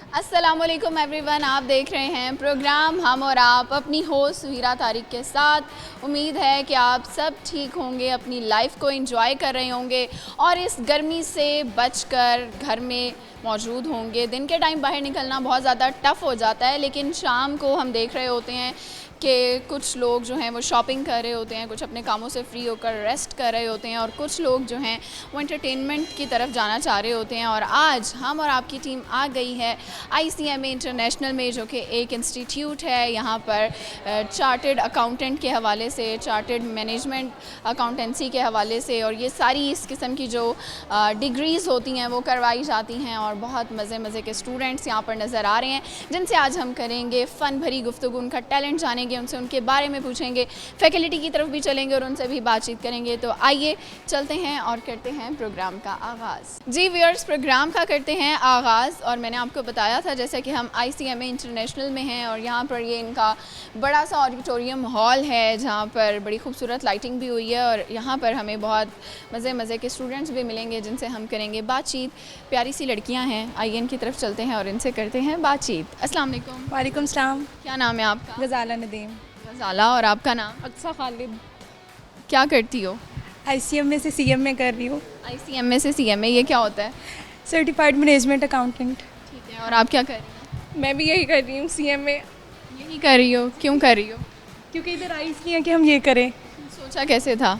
अस्सलामुअलैकुम एवरीवन, आप देख रहे हैं प्रोग्राम हम और आप अपनी होस्ट सुहीरा तारिक के साथ। उम्मीद है कि आप सब ठीक होंगे, अपनी लाइफ को एंजॉय कर रहे होंगे और इस गर्मी से बचकर घर में मौजूद होंगे। दिन के टाइम बाहर निकलना बहुत ज़्यादा टफ़ हो जाता है, लेकिन शाम को हम देख रहे होते हैं कि कुछ लोग जो हैं वो शॉपिंग कर रहे होते हैं, कुछ अपने कामों से फ्री होकर रेस्ट कर रहे होते हैं और कुछ लोग जो हैं वो एंटरटेनमेंट की तरफ जाना चाह रहे होते हैं। और आज हम और आपकी टीम आ गई है ICMA इंटरनेशनल में, जो कि एक इंस्टीट्यूट है। यहाँ पर चार्टर्ड अकाउंटेंट के हवाले से, चार्टर्ड मैनेजमेंट अकाउंटेंसी के हवाले से और ये सारी इस किस्म की जो डिग्रीज़ होती हैं वो करवाई जाती हैं और बहुत मज़े के स्टूडेंट्स यहाँ पर नज़र आ रहे हैं, जिनसे आज हम करेंगे फ़न भरी गुफ्तगू, उनका टैलेंट जानेंगे, उनसे उनके बारे में पूछेंगे, फैकल्टी की तरफ भी चलेंगे और उनसे भी बातचीत करेंगे। तो आइए चलते हैं और करते हैं प्रोग्राम का आगाज़। जी व्यूअर्स, प्रोग्राम का करते हैं आगाज़। और मैंने आपको बताया था जैसे कि हम ICMA इंटरनेशनल में हैं और यहाँ पर ये इनका बड़ा सा ऑडिटोरियम हॉल है जहाँ पर बड़ी खूबसूरत लाइटिंग भी हुई है और यहाँ पर हमें बहुत मज़े के स्टूडेंट्स भी मिलेंगे जिनसे हम करेंगे बातचीत। प्यारी सी लड़कियाँ हैं, आइए इनकी तरफ चलते हैं और इनसे करते हैं बातचीत। अस्सलाम वालेकुम। वालेकुम सलाम। क्या नाम है आपका? गज़ाला नदीम। गज़ाला। और आपका नाम? अक्सा खालिद। क्या करती हो? ICMA से CMA कर रही हूँ। ICMA से CMA, ये क्या होता है? Certified management accountant. ठीक है। और आप क्या कर रही हो? मैं भी यही कर रही हूँ, CMA। यही कर रही हो? क्यों कर रही हो? क्योंकि इधर आई इसलिए है कि हम ये करें। सोचा कैसे था?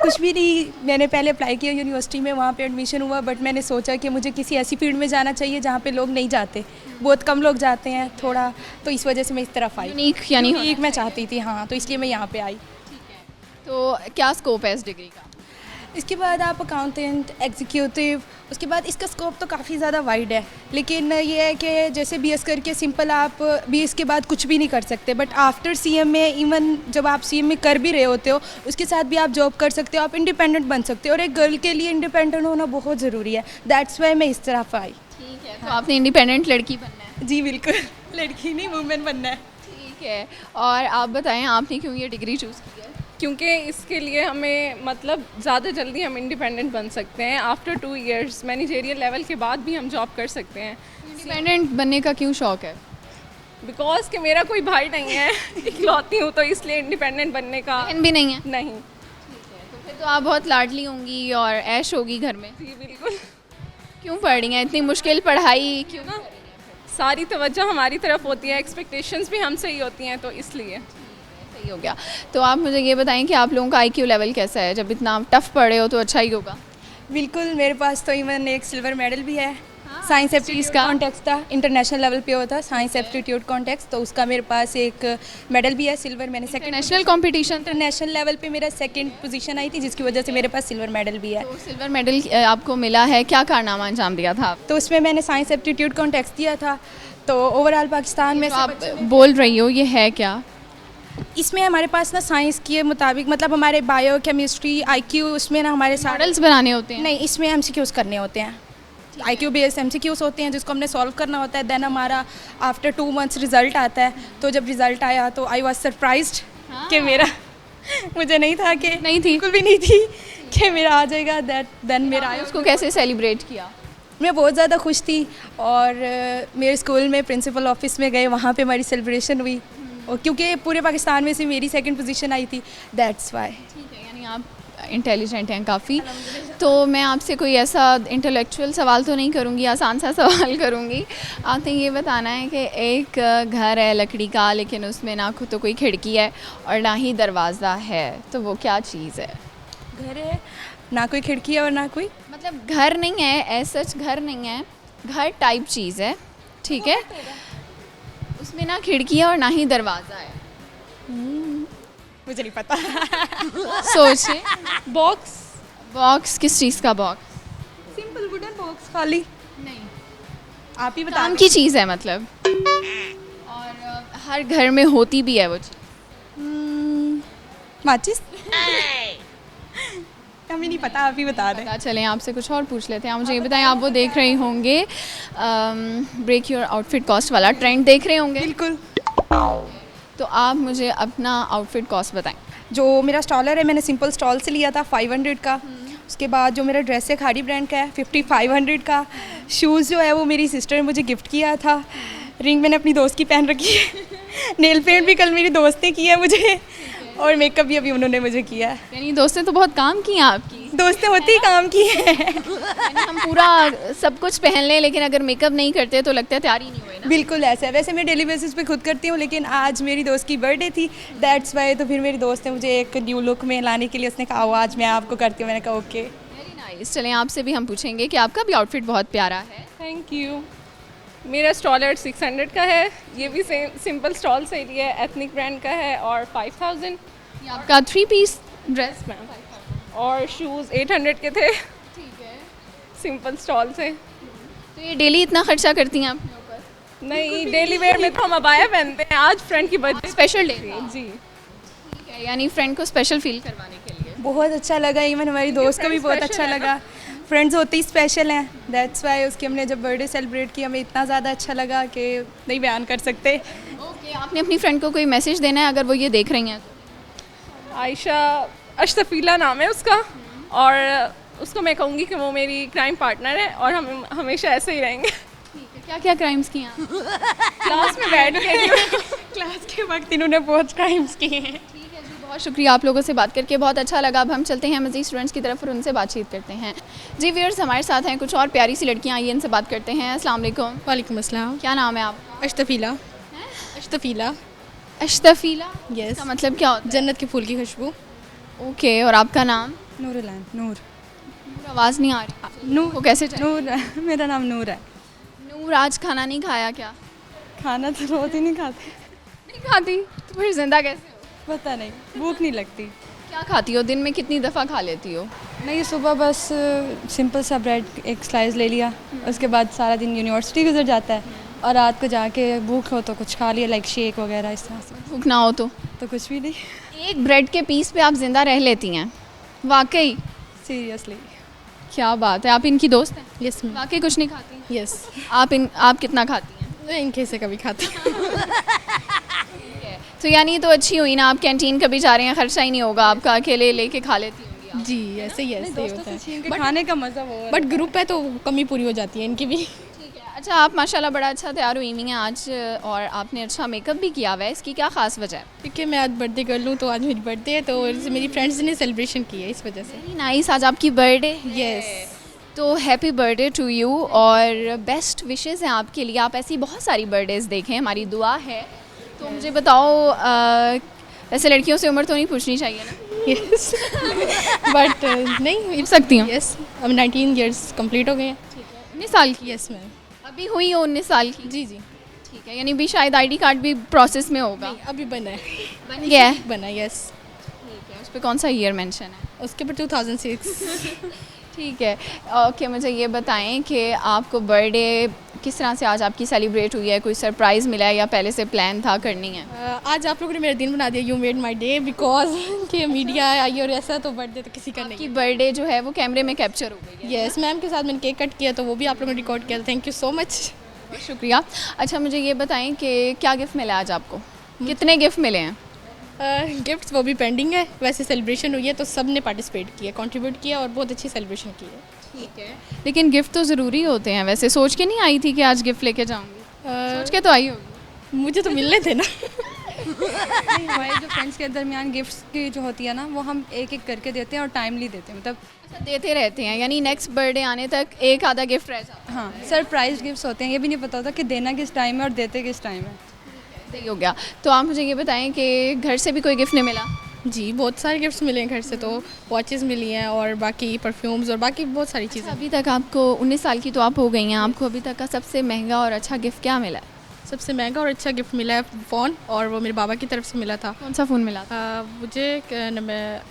कुछ भी नहीं, मैंने पहले अप्लाई किया यूनिवर्सिटी में, वहाँ पे एडमिशन हुआ, बट मैंने सोचा कि मुझे किसी ऐसी फील्ड में जाना चाहिए जहाँ पे लोग नहीं जाते, बहुत कम लोग जाते हैं थोड़ा, तो इस वजह से मैं इस तरफ आई। यूनिक यानी यूनिक मैं चाहती थी, हाँ, तो इसलिए मैं यहाँ पे आई। तो क्या स्कोप है इस डिग्री का? इसके बाद आप अकाउंटेंट, एग्जीक्यूटिव, उसके बाद इसका स्कोप तो काफ़ी ज़्यादा वाइड है, लेकिन ये है कि जैसे BS करके सिंपल आप BS के बाद कुछ भी नहीं कर सकते, बट आफ्टर CMA, इवन जब आप CMA कर भी रहे होते हो उसके साथ भी आप जॉब कर सकते हो, आप इंडिपेंडेंट बन सकते हो और एक गर्ल के लिए इंडिपेंडेंट होना बहुत ज़रूरी है। दैट्स वाई मैं इस तरफ आई। ठीक है। तो आपने इंडिपेंडेंट लड़की बनना है? जी बिल्कुल, लड़की नहीं वुमेन बनना है। ठीक है। और आप बताएं आपने क्यों ये डिग्री चूज़ की है? क्योंकि इसके लिए हमें मतलब ज़्यादा जल्दी हम इंडिपेंडेंट बन सकते हैं। आफ्टर 2 इयर्स मैनेजरियल लेवल के बाद भी हम जॉब कर सकते हैं। इंडिपेंडेंट बनने का क्यों शौक़ है? बिकॉज कि मेरा कोई भाई नहीं है, इकलौती हूँ, तो इसलिए इंडिपेंडेंट बनने का। बहन भी नहीं है? नहीं। तो फिर तो आप बहुत लाडली होंगी और ऐश होगी घर में। जी बिल्कुल। क्यों पढ़ रही हैं इतनी मुश्किल पढ़ाई? क्यों ना, सारी तवज्जो हमारी तरफ होती है, एक्सपेक्टेशंस भी हमसे ही होती हैं, तो इसलिए। सही हो गया। तो आप मुझे ये बताएं कि आप लोगों का IQ लेवल कैसा है? जब इतना टफ़ पढ़े हो तो अच्छा ही होगा। बिल्कुल, मेरे पास तो इवन एक सिल्वर मेडल भी है। साइंस चीज़ एप्टीट्यूड का? कॉन्टेक्स्ट था, इंटरनेशनल लेवल पे होता साइंस एप्टीट्यूड कॉन्टेक्स्ट, तो उसका मेरे पास एक मेडल भी है, सिल्वर। मैंने second international competition? International level पे मेरा सेकंड पोजीशन आई थी, जिसकी वजह से मेरे पास सिल्वर मेडल भी है। तो सिल्वर मेडल आपको मिला है, क्या कारनामा अंजाम दिया था आप? तो उसमें मैंने साइंस एप्टीट्यूड कॉन्टेक्स्ट दिया था, तो ओवरऑल पाकिस्तान में तो से आप बच्चों में- बोल रही हो, ये है क्या? इसमें हमारे पास ना साइंस के मुताबिक, मतलब हमारे बायो केमिस्ट्री IQ, उसमें ना हमारे सारे मॉडल्स बनाने होते हैं? नहीं, इसमें MCQs करने होते हैं। IQ बेस्ड MCQs होते हैं जिसको हमने सॉल्व करना होता है। देन हमारा आफ्टर 2 मंथ्स रिज़ल्ट आता है। तो जब रिज़ल्ट आया तो आई वॉज सरप्राइज्ड कि मेरा मुझे नहीं था कि नहीं थी? बिल्कुल भी नहीं थी कि मेरा आ जाएगा। देन मेरा आया। उसको कैसे सेलिब्रेट किया? मैं बहुत ज़्यादा खुश थी और मेरे स्कूल में प्रिंसिपल ऑफिस में गए, वहाँ पे हमारी सेलिब्रेशन हुई, और क्योंकि पूरे पाकिस्तान में से मेरी सेकंड पोजीशन आई थी, दैट्स वाई। ठीक है, यानी आप इंटेलिजेंट हैं काफ़ी। तो मैं आपसे कोई ऐसा इंटेलेक्चुअल सवाल तो नहीं करूँगी, आसान सा सवाल करूँगी। आपने ये बताना है कि एक घर है लकड़ी का, लेकिन उसमें ना तो कोई खिड़की है और ना ही दरवाज़ा है, तो वो क्या चीज़ है? घर है, ना कोई खिड़की है और ना कोई, मतलब घर नहीं है, ऐसा सच घर नहीं है, घर टाइप चीज़ है, ठीक है? उसमें ना खिड़की है और ना ही दरवाज़ा है। मुझे नहीं पता। सोचिए। बॉक्स। बॉक्स? किस चीज़ का बॉक्स? सिंपल वुडन बॉक्स खाली। नहीं, आप ही बता काम की चीज़ है मतलब, और हर घर में होती भी है वो चीज़। माचिस। हमें नहीं पता, आप ही बता दें। पता चलें, आपसे कुछ और पूछ लेते हैं। आप मुझे ये बताएं, आप वो देख रही होंगे ब्रेक योर आउटफिट कॉस्ट वाला ट्रेंड देख रहे होंगे? बिल्कुल। तो आप मुझे अपना आउटफिट कॉस्ट बताएं। जो मेरा स्टॉलर है, मैंने सिंपल स्टॉल से लिया था 500 का, उसके बाद जो मेरा ड्रेस है खाड़ी ब्रांड का है 5500 का। शूज़ जो है वो मेरी सिस्टर ने मुझे गिफ्ट किया था। रिंग मैंने अपनी दोस्त की पहन रखी है। नेल पेंट भी कल मेरी दोस्त ने किया है मुझे, और मेकअप भी अभी उन्होंने मुझे किया है। यानी दोस्त ने तो बहुत काम किया आपकी। दोस्तें होती ही काम की है। यानी हम पूरा सब कुछ पहन लें लेकिन अगर मेकअप नहीं करते तो लगता है तैयार ही नहीं हुए ना। बिल्कुल ऐसा है। वैसे मैं डेली बेसिस पे खुद करती हूँ, लेकिन आज मेरी दोस्त की बर्थडे थी, दैट्स वाई। तो फिर मेरी दोस्त ने मुझे एक न्यू लुक में लाने के लिए उसने कहा आज मैं आपको करती हूँ। मैंने कहा ओके। Very nice. चलें आपसे भी हम पूछेंगे कि आपका भी आउटफिट बहुत प्यारा है। Thank you. मेरा स्टॉल 600 का है, ये भी सिंपल स्टॉल से लिया है, एथनिक ब्रांड का है, और 5000। ये आपका 3 पीस ड्रेस मैम, और शूज़ 800 के थे, ठीक है। सिंपल स्टॉल से। तो ये डेली इतना खर्चा करती हैं अपने ऊपर? नहीं, डेली वेयर में तो हम अबाया पहनते हैं, आज फ्रेंड की बर्थडे स्पेशल डे जी। ठीक है, यानी फ्रेंड को स्पेशल फील करवाने के लिए। बहुत अच्छा लगा। इवन हमारी दोस्त को भी बहुत अच्छा लगा। फ्रेंड्स होते ही स्पेशल हैं, दैट्स वाई उसकी हमने जब बर्थडे सेलिब्रेट किया हमें इतना ज़्यादा अच्छा लगा कि नहीं बयान कर सकते। ओके, आपने अपनी फ्रेंड को कोई मैसेज देना है अगर वो ये देख रही हैं तो? आयशा अशतफ़ीला नाम है उसका, और उसको मैं कहूँगी कि वो मेरी क्राइम पार्टनर है और हम हमेशा ऐसे ही रहेंगे। ठीक है, क्या क्या क्राइम्स किए हैं? क्लास में बैठ के क्लास के वक्त इन्होंने बहुत क्राइम्स किए हैं। ठीक है जी, बहुत शुक्रिया आप लोगों से बात करके बहुत अच्छा लगा। अब हम चलते हैं मज़ीद स्टूडेंट्स की तरफ और उनसे बातचीत करते हैं। जी व्यूअर्स, हमारे साथ हैं कुछ और प्यारी सी लड़कियाँ, आइए इनसे बात करते हैं। अस्सलाम वालेकुम। वालेकुम अस्सलाम। क्या नाम है आप? अशतफ़ीला। अशतफ़ीला। अशतफ़ीला? यस। इसका मतलब क्या होता जन्नत के फूल की खुशबू। है? ओके, और आपका नाम? नूरुलान। नूर। आवाज़ नहीं आ रही। नूर वो कैसे चाहिए? नूर मेरा नाम नूर है। नूर, आज खाना नहीं खाया क्या? खाना तो रोज ही नहीं खाते। नहीं खाती तो फिर जिंदा कैसे हो? पता नहीं, भूख नहीं लगती। क्या खाती हो? दिन में कितनी दफ़ा खा लेती हो? नहीं, सुबह बस सिंपल सा ब्रेड एक स्लाइस ले लिया, उसके बाद सारा दिन यूनिवर्सिटी गुजर जाता है, और रात को जाके भूख हो तो कुछ खा लिया, लाइक शेक वगैरह इस तरह से। भूख ना हो तो कुछ भी नहीं। एक ब्रेड के पीस पे आप जिंदा रह लेती हैं? वाकई? सीरियसली। क्या बात है, आप इनकी दोस्त हैं? Yes ma'am. वाकई कुछ नहीं खाती? यस। आप कितना खाती हैं? मैं इनके से कभी खाती तो यानी तो अच्छी हुई ना, आप कैंटीन कभी जा रहे हैं, खर्चा ही नहीं होगा आपका, अकेले लेके खा लेती होंगी आप। जी ऐसे ही ऐसे ही होता है। खाने का मज़ा वो है। बट ग्रुप है तो कमी पूरी हो जाती है इनकी भी। ठीक है। अच्छा, आप माशाल्लाह बड़ा अच्छा तैयार हुई हुई हैं आज, और आपने अच्छा मेकअप भी किया हुआ है, इसकी क्या ख़ास वजह है? क्योंकि मैं आज बर्थडे कर लूँ तो आज मेरी बर्थडे है, तो मेरी फ्रेंड्स ने सेलिब्रेशन की है इस वजह से। वेरी नाइस, आज आपकी बर्थडे। यस। तो हैप्पी बर्थडे टू यू और बेस्ट विशेस हैं आपके लिए। आप ऐसी बहुत सारी बर्थडेज़ देखें, हमारी दुआ है। तो मुझे बताओ, वैसे लड़कियों से उम्र तो नहीं पूछनी चाहिए ना? यस। बट नहीं पूछ सकती हूँ? यस, अब 19 ईयर्स कंप्लीट हो गए हैं। 19 साल की? Yes ma'am. अभी हुई हो 19 साल की? जी जी। ठीक है, यानी भी शायद आईडी कार्ड भी प्रोसेस में होगा। नहीं, अभी बना है। बन गया है? बना, यस। ठीक है, उस पर कौन सा ईयर मेंशन है? उसके ऊपर 2006। ठीक है। ओके, मुझे ये बताएं कि आपको बर्थडे किस तरह से आज आपकी सेलिब्रेट हुई है? कोई सरप्राइज़ मिला है या पहले से प्लान था करनी है? आज आप लोगों ने मेरा दिन बना दिया। You made my day, because कि मीडिया आई और ऐसा, तो बर्थडे तो किसी का आपकी नहीं। बर्थडे जो है वो कैमरे में कैप्चर हो गई है। यस मैम के साथ मैंने केक कट किया तो वो भी आप लोगों ने रिकॉर्ड किया था। Thank you so much. बहुत शुक्रिया। अच्छा, मुझे ये बताएं कि क्या गिफ्ट मिला आज आपको? कितने गिफ्ट मिले हैं? गिफ्ट्स वो भी पेंडिंग है। वैसे सेलिब्रेशन हुई है तो सब ने पार्टिसिपेट किया, कंट्रीब्यूट किया और बहुत अच्छी सेलिब्रेशन की है। ठीक है, लेकिन गिफ्ट तो ज़रूरी होते हैं। वैसे सोच के नहीं आई थी कि आज गिफ्ट लेके जाऊंगी? सोच के तो आई होगी। मुझे तो मिलने थे ना। नहीं, हमारे जो फ्रेंड्स के दरमियान गिफ्ट्स की जो होती है ना, वो हम एक एक करके देते हैं और टाइमली देते हैं। मतलब अच्छा, देते रहते हैं, यानी नेक्स्ट बर्थडे आने तक एक आधा गिफ्ट रह जाता हाँ, सरप्राइज गिफ्ट्स होते हैं। ये भी नहीं पता होता कि देना किस टाइम है और देते किस टाइम है। है। सही हो गया। तो आप मुझे ये बताएं कि घर से भी कोई गिफ्ट नहीं मिला? जी बहुत सारे गिफ्ट्स मिले हैं घर से, तो वॉचेस मिली हैं और बाकी परफ्यूम्स और बाकी बहुत सारी चीज़ें। अभी तक आपको 19 साल की तो आप हो गई हैं, आपको अभी तक का सबसे महंगा और अच्छा गिफ्ट क्या मिला है? सबसे महंगा और अच्छा गिफ्ट मिला है फ़ोन, और वो मेरे बाबा की तरफ से मिला था। कौन सा फ़ोन मिला था? मुझे क्या नाम है,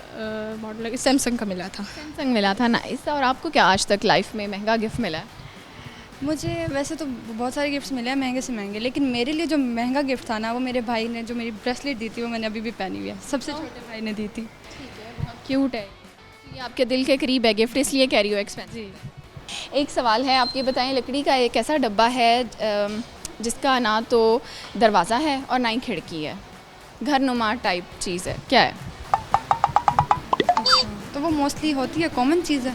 मॉडल सैमसंग का मिला था। सैमसंग मिला था। नाइस। और आपको क्या आज तक लाइफ में महंगा गिफ्ट मिला है? मुझे वैसे तो बहुत सारे गिफ्ट्स मिले हैं महंगे से महंगे, लेकिन मेरे लिए जो महंगा गिफ्ट था ना, वो मेरे भाई ने जो मेरी ब्रेसलेट दी थी, वो मैंने अभी भी पहनी हुई है। सबसे छोटे भाई ने दी थी। क्यूट है, ये आपके दिल के करीब है गिफ्ट, इसलिए कह रही हो एक्सपेंसिव। एक सवाल है, आप ये बताएं, लकड़ी का एक ऐसा डब्बा है जिसका ना तो दरवाज़ा है और ना ही खिड़की है, घर नुमा टाइप चीज़ है, क्या है? तो वो मोस्टली होती है, कॉमन चीज़ है।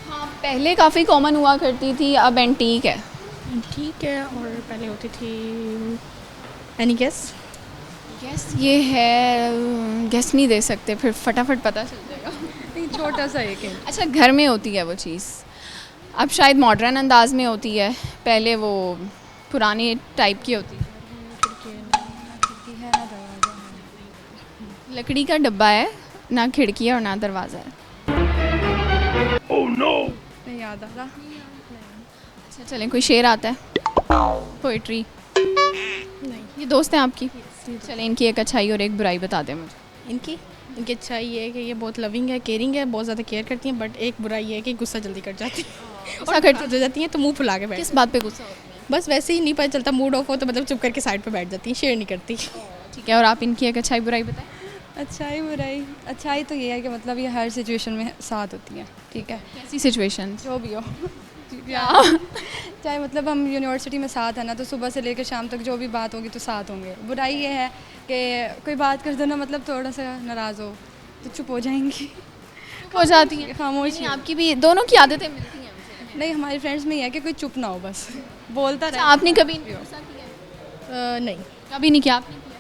हाँ, पहले काफ़ी कॉमन हुआ करती थी, अब एंटीक है। ठीक है, और पहले होती थी एनी गेस। गेस ये है, गेस नहीं दे सकते, फिर फटाफट पता चल जाएगा। नहीं, छोटा सा एक है। अच्छा, घर में होती है वो चीज़, अब शायद मॉडर्न अंदाज में होती है, पहले वो पुराने टाइप की होती है। लकड़ी का डब्बा है, ना खिड़की है और ना दरवाज़ा है। नहीं याद आ रहा। अच्छा चलें, कोई शेर आता है, पोइट्री? नहीं। ये दोस्त हैं आपकी? चलें, इनकी एक अच्छाई और एक बुराई बता दें मुझे। इनकी अच्छाई ये है कि ये बहुत लविंग है, केयरिंग है, बहुत ज़्यादा केयर करती हैं, बट एक बुराई ये है कि गुस्सा जल्दी कर जाती है और नाराज़ हो जाती हैं तो मुंह फुला के बैठ। किस बात पे गुस्सा होती है? बस वैसे ही नहीं पता चलता, मूड ऑफ हो तो मतलब चुप करके साइड पे बैठ जाती हैं, शेयर नहीं करती। ठीक है, और आप इनकी एक अच्छाई बुराई बताएं। अच्छाई बुराई, अच्छाई तो ये है कि मतलब ये हर सिचुएशन में साथ होती हैं, ठीक है, कैसी सिचुएशन? जो भी हो। चाहे मतलब हम यूनिवर्सिटी में साथ हैं ना, तो सुबह से लेकर शाम तक जो भी बात होगी तो साथ होंगे। बुराई ये है कि कोई बात कर दो ना, मतलब थोड़ा सा नाराज़ हो तो चुप हो जाएंगी, हो जाती हैं खामोश। नहीं, आपकी भी दोनों की आदतें मिलती हैं हमसे। नहीं, हमारे फ्रेंड्स में ये है कि कोई चुप ना हो, बस बोलता अच्छा, रहे। आपने कभी इनके गुस्सा किया? नहीं। कभी नहीं किया आपने? किया?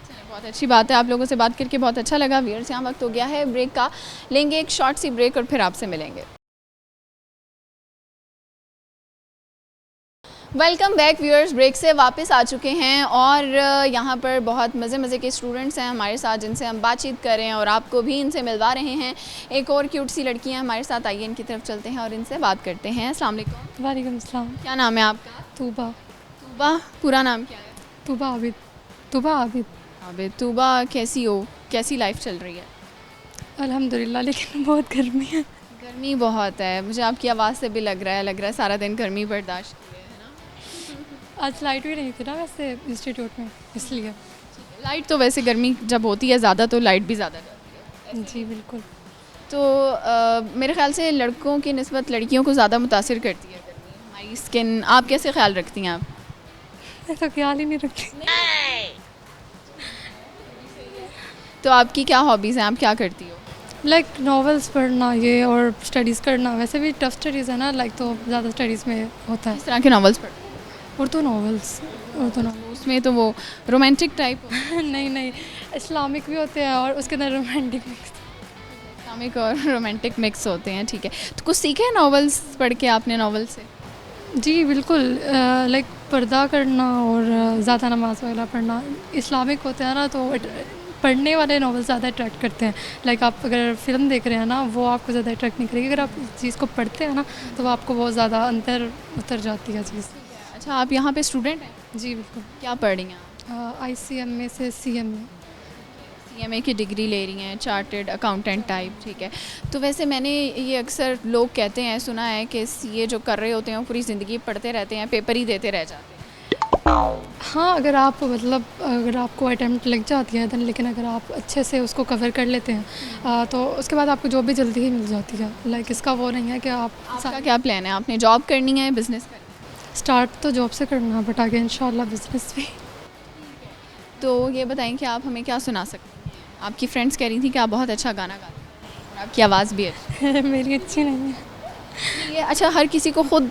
चलिए, बहुत अच्छी बात है, आप लोगों से बात करके बहुत अच्छा लगा। व्यूअर्स, यहाँ वक्त हो गया है ब्रेक का, लेंगे एक शॉर्ट सी ब्रेक और फिर आपसे मिलेंगे। वेलकम बैक व्यूअर्स, ब्रेक से वापस आ चुके हैं और यहाँ पर बहुत मज़े के स्टूडेंट्स हैं हमारे साथ, जिनसे हम बातचीत कर रहे हैं और आपको भी इनसे मिलवा रहे हैं। एक और क्यूट सी लड़की हैं हमारे साथ, आइए इनकी तरफ चलते हैं और इनसे बात करते हैं। अस्सलाम वालेकुम। वालेकुम अस्सलाम। क्या नाम है आपका? तूबा। तूबा, पूरा नाम क्या है? तूबा आबिद। तूबा आबिद। आबिद। तूबा, कैसी हो, कैसी लाइफ चल रही है? अल्हम्दुलिल्लाह, लेकिन बहुत गर्मी है। गर्मी बहुत है, मुझे आपकी आवाज़ से भी लग रहा है सारा दिन गर्मी बर्दाश्त की है ना? आज लाइट भी नहीं थी ना वैसे इंस्टीट्यूट में, इसलिए। लाइट तो वैसे गर्मी जब होती है ज़्यादा तो लाइट भी ज़्यादा जाती है। जी बिल्कुल। तो मेरे ख्याल से लड़कों की निस्बत लड़कियों को ज़्यादा मुतासिर करती है गर्मी, हमारी स्किन। आप कैसे ख्याल रखती हैं आप? मैं तो ख्याल ही नहीं रखती। तो आपकी क्या हॉबीज़ हैं, आप क्या करती हो? लाइक नॉवेल्स पढ़ना ये और स्टडीज़ करना, वैसे भी टफ स्टडीज़ है ना, लाइक तो ज़्यादा स्टडीज़ में होता है। किस तरह के नॉवेल्स पढ़ते उर्दू नॉवेल्स। हो? उसमें तो वो रोमांटिक टाइप, नहीं, इस्लामिक भी होते हैं और उसके अंदर रोमांटिक मिक्स। इस्लामिक और रोमांटिक मिक्स होते हैं, ठीक है। तो कुछ सीखे हैं नॉवेल्स पढ़ के आपने, नॉवेल से? जी बिल्कुल, लाइक पर्दा करना और ज़्यादा नमाज वगैरह पढ़ना। इस्लामिक होते हैं ना, तो पढ़ने वाले नॉवेल ज़्यादा अट्रैक्ट करते हैं। लाइक आप अगर फ़िल्म देख रहे हैं ना, वो आपको ज़्यादा अट्रैक्ट नहीं करेगी। अगर आप इस चीज़ को पढ़ते हैं ना, तो वो आपको बहुत ज़्यादा अंदर उतर जाती है चीज़। अच्छा, आप यहाँ पे स्टूडेंट हैं? जी बिल्कुल। क्या पढ़ रही हैं आप? ICM से CM में। CMA की डिग्री ले रही हैं, चार्टर्ड अकाउंटेंट टाइप, ठीक है। तो वैसे मैंने ये अक्सर लोग कहते हैं, सुना है कि CA जो कर रहे होते हैं वो पूरी ज़िंदगी पढ़ते रहते हैं, पेपर ही देते रह जाते हैं। हाँ, अगर आप मतलब अगर आपको अटैम्प्ट लग जाती है देन, लेकिन अगर आप अच्छे से उसको कवर कर लेते हैं तो उसके बाद आपको जॉब भी जल्दी ही मिल जाती है। लाइक इसका वो नहीं है कि आपका क्या प्लान है? आपने जॉब करनी है, बिज़नेस करना है? स्टार्ट तो जॉब से करना है, बट आगे इंशाल्लाह बिजनेस भी। तो ये बताएं कि आप हमें क्या सुना सकते हैं? आपकी फ्रेंड्स कह रही थी कि आप बहुत अच्छा गाना गाते हैं और आपकी आवाज़ भी अच्छी मेरी अच्छी नहीं है। ये। अच्छा, हर किसी को खुद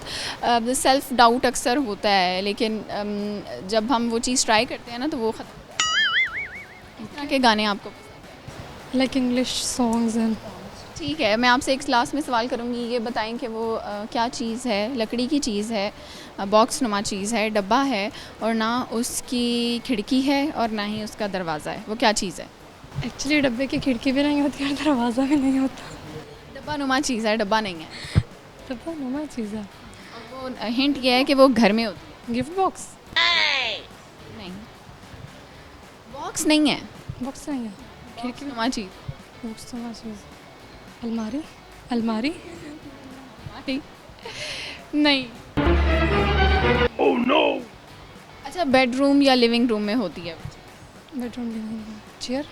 सेल्फ डाउट अक्सर होता है, लेकिन जब हम वो चीज़ ट्राई करते हैं ना तो वो ख़त्म हो जाता है। किस तरह के गाने आपको पसंद? Like English songs and. ठीक है, मैं आपसे एक लास्ट में सवाल करूँगी, ये बताएं कि वो क्या चीज़ है, लकड़ी की चीज़ है, बॉक्स नुमा चीज़ है, डब्बा है और ना उसकी खिड़की है और ना ही उसका दरवाज़ा है, वो क्या चीज़ है? एक्चुअली डब्बे की खिड़की भी नहीं होती और दरवाज़ा भी नहीं होता। डब्बा नुमा चीज़ है, डब्बा नहीं है। डब्बा नुमा चीज़ है। और वो हिंट ये है कि वो घर में होती गिफ्ट बॉक्स। है। नहीं, बॉक्स नहीं है, बॉक्स नहीं है, खिड़की नुमा चीज़। बॉक्स नुमा चीज़। अलमारी। अलमारी। नहीं। Oh no! अच्छा, बेडरूम या लिविंग रूम में होती है? Bedroom living room. चेयर।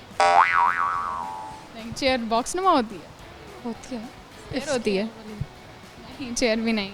नहीं, चेयर बॉक्स नुमा होती है? होती है। चेयर होती है? नहीं, चेयर भी नहीं।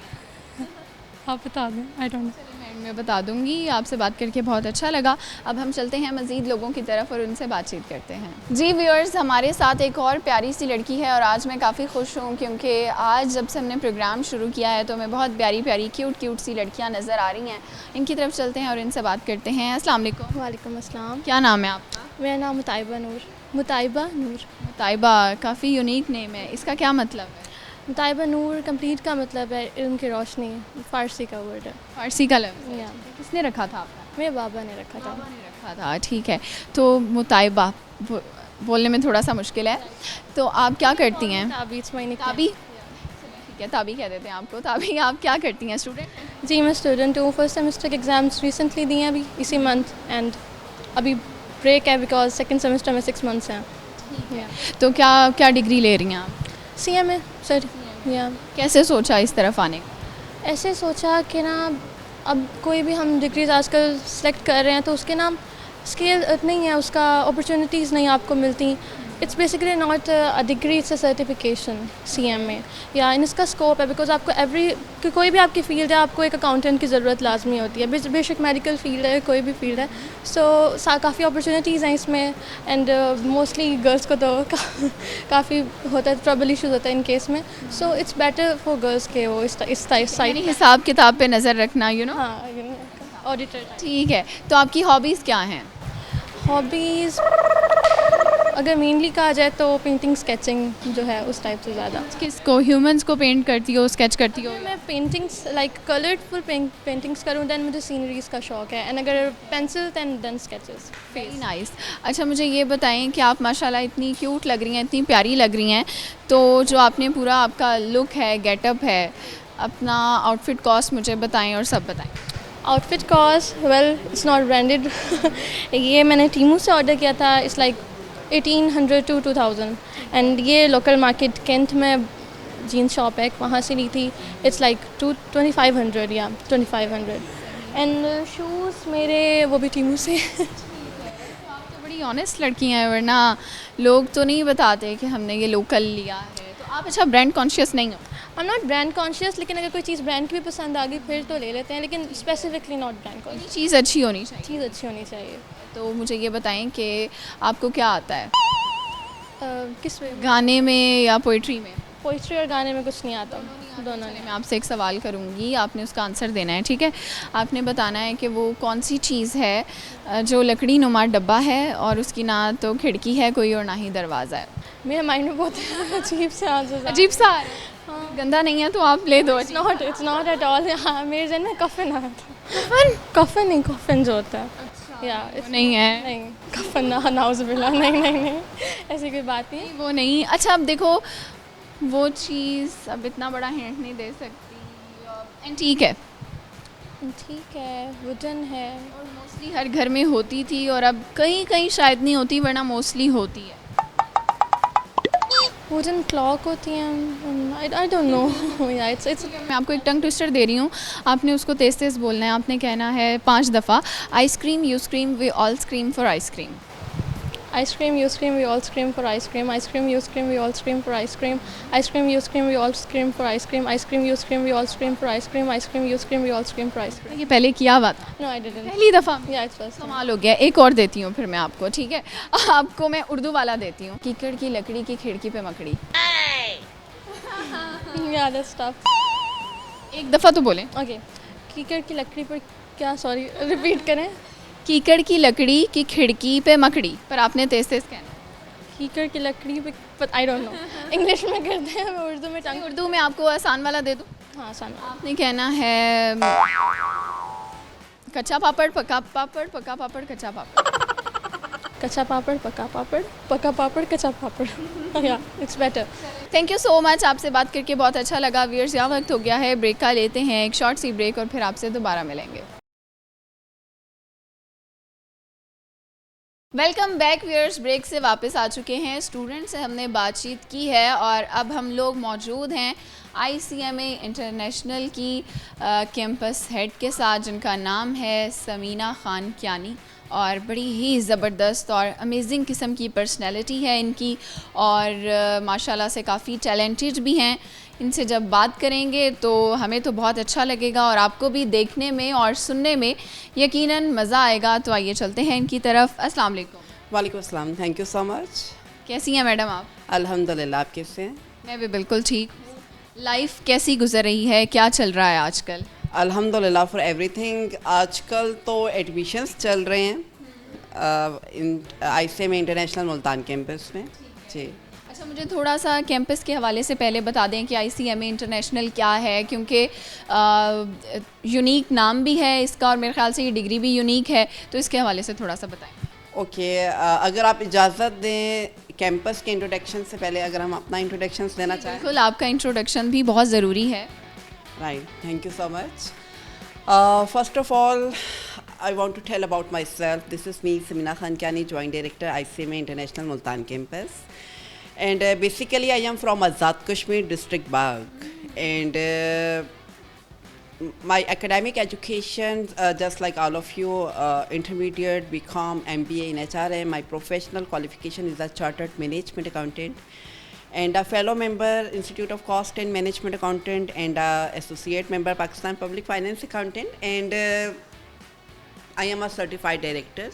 आप बता दें, आई डोंट नो। चलिए मैं मैं बता दूंगी। आपसे बात करके बहुत अच्छा लगा। अब हम चलते हैं मज़ीद लोगों की तरफ और उनसे बातचीत करते हैं। जी व्यूअर्स, हमारे साथ एक और प्यारी सी लड़की है और आज मैं काफ़ी खुश हूँ क्योंकि आज जब से हमने प्रोग्राम शुरू किया है तो मैं बहुत प्यारी प्यारी क्यूट सी लड़कियाँ नज़र आ रही हैं। इनकी तरफ चलते हैं और इनसे बात करते हैं। अस्सलाम वालेकुम। वालेकुम अस्सलाम। क्या नाम है आपका? मेरा नाम मुताइबा नूर। मुताइबा नूर। ताइबा, काफ़ी यूनिक नेम है, इसका क्या मतलब है? मुताइबा नूर कंप्लीट का मतलब है इल्म की रोशनी, फ़ारसी का वर्ड है। फारसी का लफ्ज़ है। या किसने रखा था आपका? मेरे बाबा ने रखा था। रखा था, ठीक है। तो मुताइबा बोलने में थोड़ा सा मुश्किल है, तो आप क्या करती हैं? ताबीज़ महीने ताबी, ठीक है, ताबी कह देते हैं आपको। ताबी, आप क्या करती हैं? स्टूडेंट? जी मैं स्टूडेंट हूँ। फर्स्ट सेमेस्टर के एग्ज़ाम्स रिसेंटली दिए हैं अभी इसी मंथ, एंड अभी ब्रेक है बिकॉज सेकंड सेमेस्टर में 6 मंथ्स हैं। तो क्या क्या डिग्री ले रही हैं आप? CMA sir. या कैसे सोचा इस तरफ आने का? ऐसे सोचा कि ना अब कोई भी हम डिग्रीज आजकल सेलेक्ट कर रहे हैं तो उसके ना स्केल नहीं है, उसका अपॉर्चुनिटीज़ नहीं आपको मिलती। It's basically not a degree, it's a certification CMA। या इन इसका स्कोप है बिकॉज आपको कोई भी आपकी फील्ड है, आपको एक अकाउंटेंट की ज़रूरत लाजमी होती है। बेशक मेडिकल फील्ड है, कोई भी फील्ड है। सो काफ़ी अपॉर्चुनिटीज़ हैं इसमें, एंड मोस्टली गर्ल्स को तो काफ़ी होता है, ट्रबल इशूज़ होता है इन केस में। So it's better for girls के वो इस यानी साइड। हिसाब किताब पे नज़र रखना, यू नो। हाँ, ऑडिटर। ठीक है, तो आपकी हॉबीज़ क्या हैं? हॉबीज़ अगर मेनली कहा जाए तो पेंटिंग स्केचिंग जो है उस टाइप से ज़्यादा। किसको, ह्यूमंस को पेंट करती हो, स्केच करती हो? मैं पेंटिंग्स लाइक कलरफुल पेंटिंग्स करूँ देन मुझे सीनरीज़ का शौक है, एंड अगर pencil then sketches. Very nice. अच्छा, मुझे ये बताएं कि आप माशाल्लाह इतनी क्यूट लग रही हैं, इतनी प्यारी लग रही हैं, तो जो आपने पूरा आपका लुक है, गेटअप है, अपना आउटफिट कॉस्ट मुझे बताएं और सब बताएं। Outfit cost well it's not branded. ये मैंने टीमू से ऑर्डर किया था। इट्स लाइक 1800 to 2000, एंड ये लोकल मार्केट कैंट में जीन्स शॉप है, वहाँ से ली थी। इट्स लाइक 2500 या 2500। एंड शूज़ मेरे वो भी टीमू से। तो बड़ी ऑनेस्ट लड़की हैं, वरना लोग तो नहीं बताते कि हमने ये लोकल लिया है। तो आप अच्छा ब्रांड कॉन्शियस नहीं हो? I am not brand conscious, लेकिन अगर कोई चीज़ ब्रांड की भी पसंद आ गई फिर तो ले लेते हैं, लेकिन स्पेसिफिकली नॉट ब्रांड कॉन्शियस। चीज़ अच्छी होनी चाहिए। चीज़ अच्छी होनी चाहिए। तो मुझे ये बताएं कि आपको क्या आता है किस वे? गाने में या पोइट्री में? पोइट्री और गाने में कुछ नहीं आता, दोनों मैं आपसे एक सवाल करूंगी, आपने उसका आंसर देना है, ठीक है? आपने बताना है कि वो कौन सी चीज़ है जो लकड़ी नुमा डब्बा है और उसकी ना तो खिड़की है कोई और ना ही दरवाज़ा है। मेरे माइंड में बहुत अजीब से आंसर। अजीब सा आ रहा है। हाँ। गंदा नहीं है तो आप ले दो। It's not at all. हाँ, मेरे जहन में कफन आया था। कफन नहीं, कफन जो होता है। या नहीं है। नहीं, कफन ना, नाउज़ुबिल्लाह, नहीं ऐसी कोई बात नहीं। वो नहीं। अच्छा, अब देखो वो चीज़, अब इतना बड़ा हिंट नहीं दे सकती। एंटीक है ठीक है, वुडन है। और मोस्टली हर घर में होती थी और अब कहीं कहीं शायद नहीं होती, वरना मोस्टली होती है। वुडन क्लॉक होती हैं। I don't know. या इट्स मैं आपको एक टंग ट्विस्टर दे रही हूँ, आपने उसको तेज़ तेज़ बोलना है। आपने कहना है 5 दफ़ा, ice cream you scream we all scream for ice cream. Ice cream you scream we all scream for ice cream. Ice cream you scream we all scream for ice cream. Ice cream you scream we all scream for ice cream. Ice cream you scream we all scream for ice cream. Ice cream you scream we all scream for ice cream. ये पहले किया हुआ था? No I didn't. पहली दफ़ा? या it's first. कमाल हो गया। एक और देती हूँ फिर मैं आपको, ठीक है? आपको मैं उर्दू वाला देती हूँ। कीकड़ की लकड़ी की खिड़की पे मकड़ी। या दैट्स टफ। एक दफ़ा तो बोलें। ओके, कीकड़ की लकड़ी पर क्या, सॉरी रिपीट करें। कीकड़ की लकड़ी की खिड़की पे मकड़ी, पर आपने तेज़ तेज़ कहना है। कीकड़ की लकड़ी पे, आई डोंट नो, इंग्लिश में करते हैं, उर्दू में टंग। उर्दू में आपको आसान वाला दे दूँ? हाँ, आसान। आपने कहना है कच्चा पापड़ पका पापड़, पका पापड़ कच्चा पापड़। कच्चा पापड़, पका पापड़, पका पापड़, कच्चा पापड़। या it's better. Thank you so much, आपसे बात करके बहुत अच्छा लगा। व्यूअर्स, यहाँ वक्त हो गया है ब्रेक का, लेते हैं एक शॉर्ट सी ब्रेक और फिर आपसे दोबारा मिलेंगे। वेलकम बैक व्यूअर्स, ब्रेक से वापस आ चुके हैं। स्टूडेंट से हमने बातचीत की है और अब हम लोग मौजूद हैं ICMA इंटरनेशनल की कैंपस हेड के साथ, जिनका नाम है समीना खान कियानी, और बड़ी ही ज़बरदस्त और अमेजिंग किस्म की पर्सनैलिटी है इनकी, और माशाल्लाह से काफ़ी टैलेंटेड भी हैं। इनसे जब बात करेंगे तो हमें तो बहुत अच्छा लगेगा और आपको भी देखने में और सुनने में यकीनन मज़ा आएगा। तो आइए चलते हैं इनकी तरफ। अस्सलाम वालेकुम। वालेकुम अस्सलाम, थैंक यू सो मच। कैसी हैं मैडम आप? अल्हम्दुलिल्लाह, आप कैसे हैं? मैं भी बिल्कुल ठीक हूँ। लाइफ कैसी गुजर रही है, क्या चल रहा है आजकल? अल्हम्दुलिल्लाह फॉर एवरीथिंग। आजकल तो एडमिशन्स चल रहे हैं ICM में, इंटरनेशनल मुल्तान कैंपस में। जी, अच्छा, मुझे थोड़ा सा कैंपस के हवाले से पहले बता दें कि ICM इंटरनेशनल क्या है, क्योंकि यूनिक नाम भी है इसका और मेरे ख्याल से ये डिग्री भी यूनिक है, तो इसके हवाले से थोड़ा सा बताएं। ओके। अगर आप इजाज़त दें कैंपस के इंट्रोडक्शन से पहले अगर हम अपना इंट्रोडक्शन देना चाहें। बिल्कुल, आपका इंट्रोडक्शन भी बहुत ज़रूरी है। Right, thank you so much. First of all, I want to tell about myself. This is me, Samina Khankani, Joint Director, ICMA International Multan Campus. And basically, I am from Azad Kashmir District, Bagh. And my academic education, just like all of you, intermediate, BCom, MBA in HRM. My professional qualification is a Chartered Management Accountant. And a fellow member Institute of Cost and Management Accountant and a associate member Pakistan Public Finance Accountant, and I am a certified director.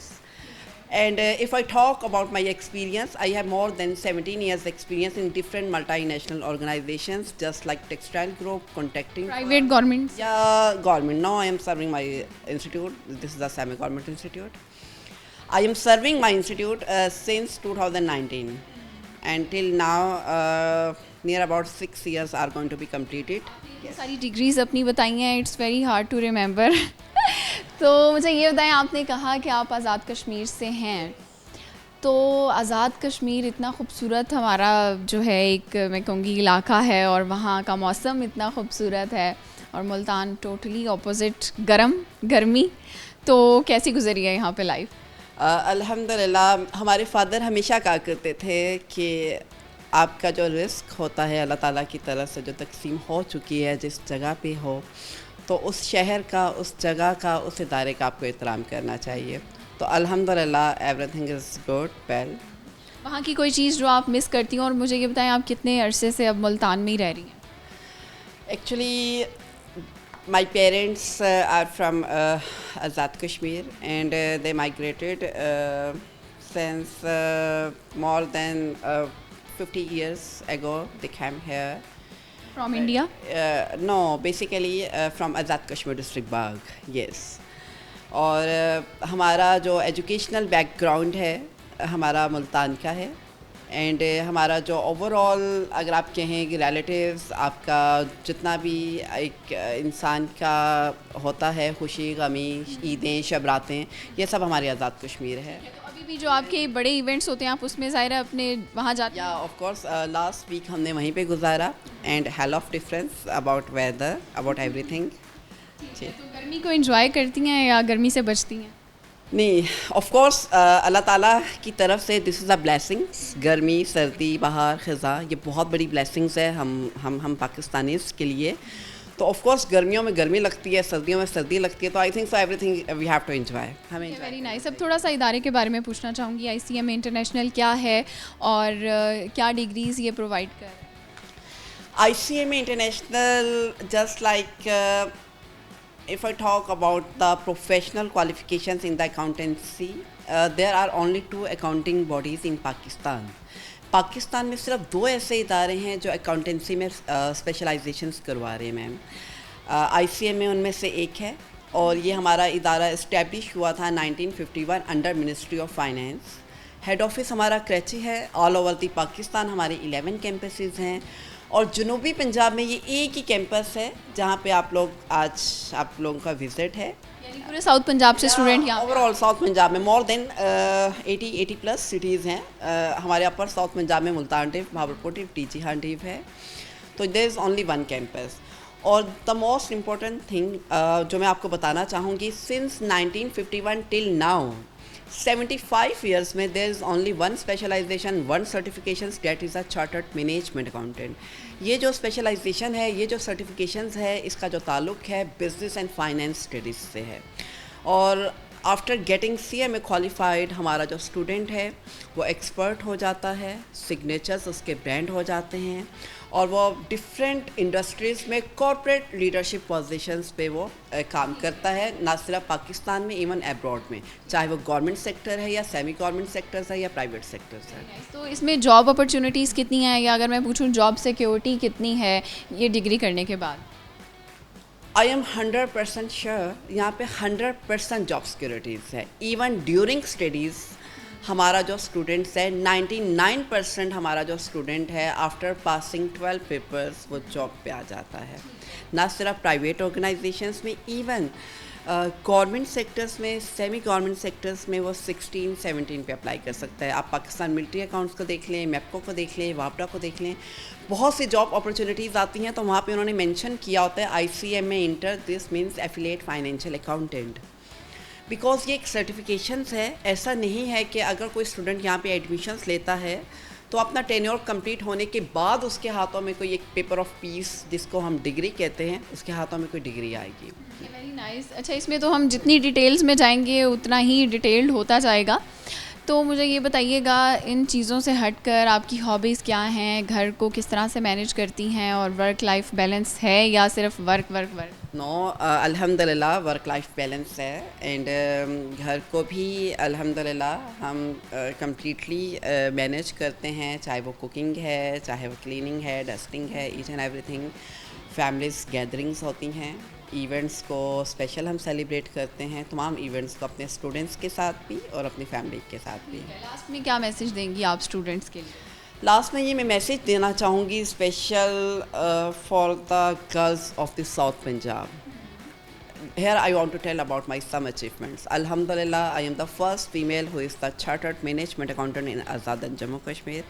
And if I talk about my experience, I have more than 17 years experience in different multinational organizations just like Textile Group, Contracting. Private, government? Yeah, government. Now I am serving my institute. This is a semi-government institute. I am serving my institute since 2019. Until now, near about 6 years are going to be completed. ये सारी degrees अपनी बताई हैं, it's very hard to remember. तो मुझे ये बताएं, आपने कहा कि आप आज़ाद कश्मीर से हैं, तो आज़ाद कश्मीर इतना खूबसूरत हमारा जो है एक मैं कहूँगी इलाका है और वहाँ का मौसम इतना खूबसूरत है, और मुल्तान टोटली ऑपोजिट गर्मी, तो कैसी गुजरी है यहाँ पे लाइफ? अल्हम्दुलिल्लाह, हमारे फादर हमेशा कहा करते थे कि आपका जो रिस्क होता है अल्लाह ताला की तरफ से जो तकसीम हो चुकी है, जिस जगह पे हो, तो उस शहर का, उस जगह का, उस इदारे का आपको एहतराम करना चाहिए। तो अल्हम्दुलिल्लाह एवरीथिंग इज़ गुड वेल। वहाँ की कोई चीज़ जो आप मिस करती हैं, और मुझे ये बताएं आप कितने अरसे से अब मुल्तान में ही रह रही हैं? Actually, my parents are from Azad Kashmir, and they migrated since more than 50 years ago. They came here. From India? No, basically from Azad Kashmir district, Bagh. Yes. और हमारा जो एजुकेशनल बैकग्राउंड है हमारा मुल्तान का है, एंड हमारा जो overall अगर आप कहें कि रिलेटिव्स, आपका जितना भी एक इंसान का होता है, खुशी गमी, ईदें, शबरातें, ये सब हमारे आज़ाद कश्मीर है। तो अभी भी जो आपके बड़े इवेंट्स होते हैं आप उसमें ज़ाहिर है अपने वहाँ जाते हैं? या ऑफ कोर्स, लास्ट वीक हमने वहीं पे गुजारा, and hell of difference about whether, about everything. तो गर्मी को एंजॉय करती हैं या गर्मी से बचती हैं? नहीं, ऑफ कोर्स अल्लाह ताला की तरफ से दिस इज़ अ ब्लेसिंग्स। गर्मी, सर्दी, बहार, ख़ज़ा, ये बहुत बड़ी ब्लेसिंग्स है हम पाकिस्तानीज़ के लिए। तो ऑफ कोर्स गर्मियों में गर्मी लगती है, सर्दियों में सर्दी लगती है, तो I think so everything we have to enjoy. हमें वेरी नाइस। अब थोड़ा सा इदारे के बारे में पूछना चाहूँगी, ICM इंटरनेशनल क्या है और क्या डिग्रीज़ ये प्रोवाइड कर रहा है? ICM International, just like if I talk about the professional qualifications in the accountancy, there are only 2 accounting bodies in Pakistan. Pakistan में सिर्फ 2 ऐसे इदारे हैं जो अकाउंटेंसी में स्पेशलाइजेशंस करवा रहे हैं मैम। ICM में उनमें से एक है, और ये हमारा इदारा इस्टेब्लिश हुआ था 1951 under ministry of finance. Head office हमारा कराची है। ऑल ओवर दी पाकिस्तान हमारे 11 कैंपसेस हैं, और जनूबी पंजाब में ये एक ही कैंपस है जहाँ पे आप लोगों का विज़िट है। यानी पूरे साउथ पंजाब से स्टूडेंट यहाँ? ओवरऑल साउथ पंजाब में मोर देन 80 प्लस सिटीज़ हैं। हमारे अपर साउथ पंजाब में मुल्तान टिप, भावलपुर टिप, टीची हां टिप है। तो देयर इज़ ओनली 1 कैंपस। और द मोस्ट इम्पॉर्टेंट थिंग जो मैं आपको बताना चाहूँगी, सिंस 1951 टिल नाउ 75 years में there is only 1 specialization, 1 certifications, that is a chartered management accountant. ये जो स्पेशलाइजेशन है, ये जो सर्टिफिकेशंस है, इसका जो ताल्लुक़ है बिज़नेस एंड फाइनेंस स्टडीज़ से है। और आफ्टर गेटिंग CMA क्वालिफाइड हमारा जो स्टूडेंट है वो एक्सपर्ट हो जाता है, सिग्नेचर्स उसके ब्रांड हो जाते हैं, और वो डिफरेंट इंडस्ट्रीज़ में कॉरपोरेट लीडरशिप पोजीशंस पे वो काम करता है, ना सिर्फ पाकिस्तान में, इवन अब्रॉड में, चाहे वो गवर्नमेंट सेक्टर है या सेमी गवर्नमेंट सेक्टर्स है या प्राइवेट सेक्टर्स है। तो इसमें जॉब अपॉर्चुनिटीज़ कितनी हैं, या अगर मैं पूछूं जॉब सिक्योरिटी कितनी है ये डिग्री करने के बाद? आई एम 100% श्योर यहाँ पे 100% जॉब सिक्योरिटीज़ है। इवन ड्यूरिंग स्टडीज़ हमारा जो स्टूडेंट्स है 99% हमारा जो स्टूडेंट है आफ्टर पासिंग 12 पेपर्स वो जॉब पे आ जाता है। ना सिर्फ प्राइवेट ऑर्गेनाइजेशंस में, इवन गवर्नमेंट सेक्टर्स में, सेमी गवर्नमेंट सेक्टर्स में वो 16-17 पे अप्लाई कर सकता है। आप पाकिस्तान मिलिट्री अकाउंट्स को देख लें, मैप्को को देख लें, वापडा को देख लें, बहुत सी जॉब अपॉर्चुनिटीज़ आती हैं। तो वहाँ पे उन्होंने मेंशन किया होता है ICMA inter, this means affiliate financial accountant, because ये एक सर्टिफिकेशंस है। ऐसा नहीं है कि अगर कोई स्टूडेंट यहाँ पे एडमिशन्स लेता है तो अपना टेन्योर कंप्लीट होने के बाद उसके हाथों में कोई एक पेपर ऑफ पीस, जिसको हम डिग्री कहते हैं, उसके हाथों में कोई डिग्री आएगी। Very nice. अच्छा, इसमें तो हम जितनी डिटेल्स में जाएंगे उतना ही डिटेल्ड होता जाएगा। तो मुझे ये बताइएगा, इन चीज़ों से हटकर आपकी हॉबीज़ क्या हैं, घर को किस तरह से मैनेज करती हैं, और वर्क लाइफ बैलेंस है या सिर्फ वर्क वर्क वर्क? नो, अल्हम्दुलिल्लाह वर्क लाइफ बैलेंस है। एंड घर को भी अल्हम्दुलिल्लाह हम कम्प्लीटली मैनेज करते हैं, चाहे वो कुकिंग है, चाहे वो क्लीनिंग है, डस्टिंग है, each and everything. Families gatherings होती हैं, इवेंट्स को स्पेशल हम सेलिब्रेट करते हैं, तमाम इवेंट्स को अपने स्टूडेंट्स के साथ भी और अपनी फैमिली के साथ भी। लास्ट में क्या मैसेज देंगी आप स्टूडेंट्स के लिए? लास्ट में ये मैं मैसेज देना चाहूँगी special for the girls of the south Punjab. Here I want to tell about my some achievements. Alhamdulillah, I am the first female who is the chartered management accountant in Azadan, Jammu Kashmir.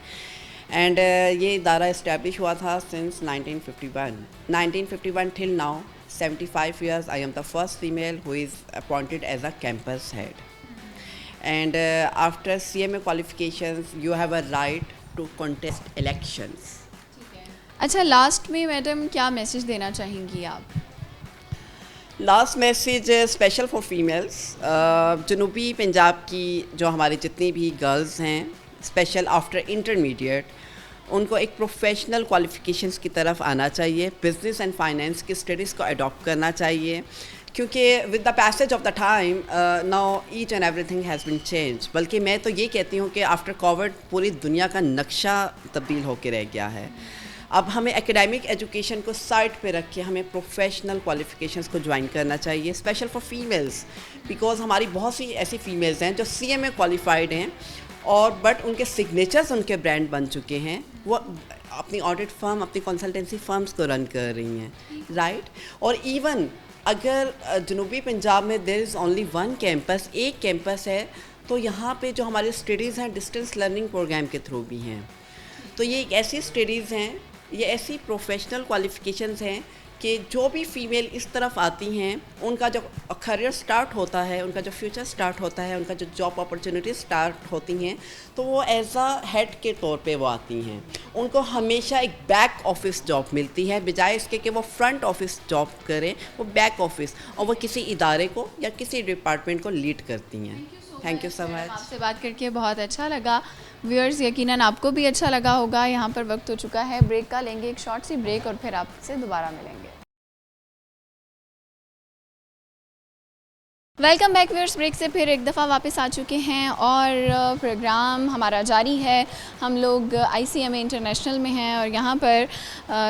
And ये इदारा establish हुआ था since 1951. 1951 till now, 75 years, I am the first female who is appointed as a campus head. And after CMA qualifications, you have a right to contest elections. अच्छा, last में madam क्या message देना चाहेंगी आप? Last message special for females. जनूबी पंजाब की जो हमारी जितनी भी गर्ल्स हैं, स्पेशल आफ्टर इंटरमीडिएट, उनको एक प्रोफेशनल क्वालिफिकेशंस की तरफ आना चाहिए, बिजनेस एंड फाइनेंस की स्टडीज़ को अडॉप्ट करना चाहिए, क्योंकि with the passage of the time now each and everything has been change. बल्कि मैं तो ये कहती हूँ कि आफ्टर कोविड पूरी दुनिया का नक्शा तब्दील होकर रह गया है। अब हमें एकेडमिक एजुकेशन को साइड पे रख के हमें प्रोफेशनल क्वालिफिकेशंस को ज्वाइन करना चाहिए, स्पेशल फॉर फीमेल्स, बिकॉज हमारी बहुत सी ऐसी फीमेल्स हैं जो CMA क्वालिफाइड हैं और बट उनके सिग्नेचर्स उनके ब्रांड बन चुके हैं, वो अपनी ऑडिट फर्म, अपनी कंसल्टेंसी फर्म्स को रन कर रही हैं, राइट। और इवन अगर जनूबी पंजाब में there is only one campus, एक कैंपस है, तो यहाँ पे जो हमारी स्टडीज़ हैं डिस्टेंस लर्निंग प्रोग्राम के थ्रू भी हैं। तो ये एक ऐसी स्टडीज़ हैं, ये ऐसी प्रोफेशनल क्वालिफ़िकेशंस हैं कि जो भी फीमेल इस तरफ आती हैं, उनका जो करियर स्टार्ट होता है, उनका जो फ्यूचर स्टार्ट होता है, उनका जो जॉब अपॉर्चुनिटी स्टार्ट होती हैं, तो वो एज अ हेड के तौर पे वो आती हैं। उनको हमेशा एक बैक ऑफिस जॉब मिलती है, बजाय इसके कि वो फ्रंट ऑफिस जॉब करें, वो बैक ऑफिस, और वो किसी इदारे को या किसी डिपार्टमेंट को लीड करती हैं। Thank you so much. आपसे बात करके बहुत अच्छा लगा। व्यूअर्स, यकीनन आपको भी अच्छा लगा होगा। यहाँ पर वक्त हो चुका है ब्रेक का, लेंगे एक शॉर्ट सी ब्रेक और फिर आपसे दोबारा मिलेंगे। Welcome back viewers. ब्रेक से फिर एक दफ़ा वापस आ चुके हैं और प्रोग्राम हमारा जारी है। हम लोग ICMA इंटरनेशनल में हैं और यहाँ पर